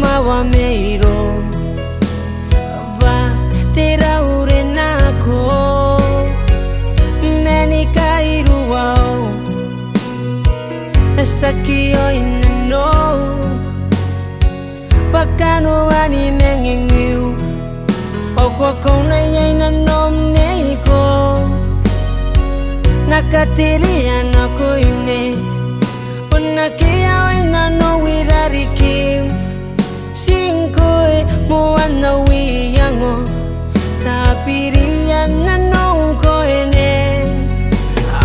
mawa meiro ba tera ure nako meni kairu wao saki oinano pakano ani mengingiu okwa kona yaina nom neiko nakatiria nako ine Nakia ina no wirariki Singkoe moana wiyango Tapiria na no koene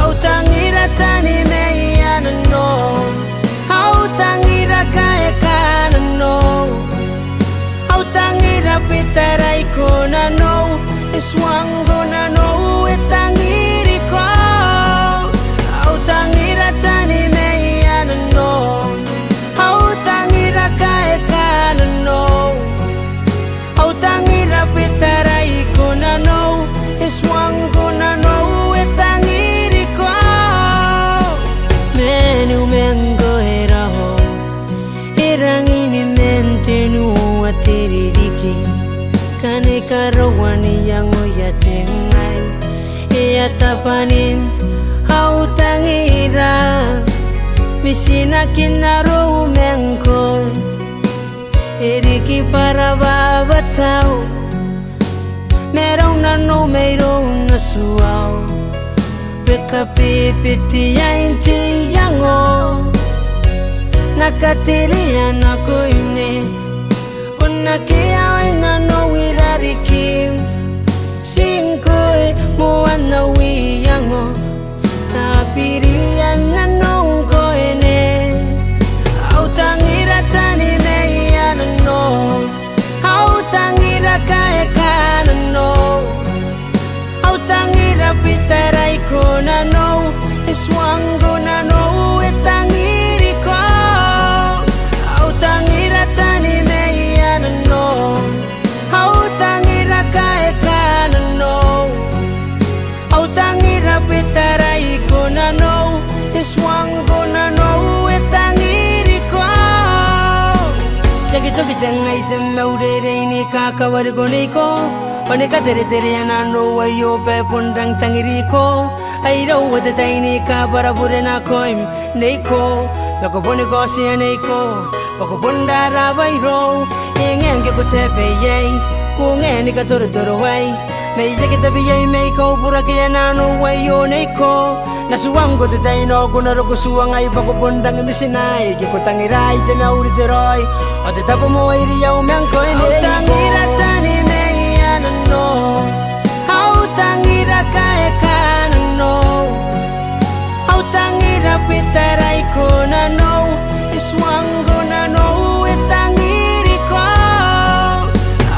Au tangira tani meia na no Au tangira kae kana no Au tangira pitara ikona no Eswango na no etangiri ko Au tangira tani no au tangira kae kana no au tangira pitara ikona no eswango na no etangiri ko menu mengo eraho erangini mentenu atiririki kane karawani yango ya tengai ya tapanin au tangira Misina kinaro mengko Eriki para baba tau Merong na no merong na suau Peka pipiti ya inti yango Nakatiria na ko ine Unakia ina no wirariki Singkoe moana wiyango Tapiria na no Tani meia no au tangira kae kana no au tangira pitara ikona no eswango na no etangiri ko au tangira tani meia no au tangira kae kana no au tangira pitara ikona no eswango na no etangiri ko Toki tengai te maurere ini kakawar goneko Paneka tere tere anano wayo pe pondang tangiriko Airo wate taini ka barabure na koim Neiko Lako pone kosi neiko Pako pondara wairo Ingen ke kutepe yei Kungen ka toro toro wai Mei jake tabi yei meiko Pura ke anano wayo neiko Nasuang ko te taino kunaro ko suang ay bako pondang misinay Kiko tangiray te mauri te roy O te tapo mo ay riyaw miyang ko ine Au tangira tani meia na no Au tangira kae kana no Au tangira pitaray ko na no Iswango na no etangiri ko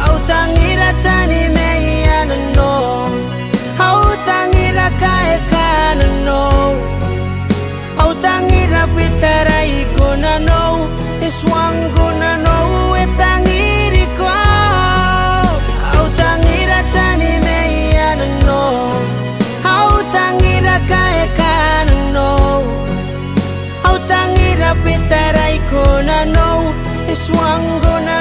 Au tangira tani meia na no Au tangira kae kana no Au tangira pitaray ko na no Iswango na no etangiri ko Au tangira tani meia na no Au tangira kae kana no Au tangira pitaray ko na no Iswango na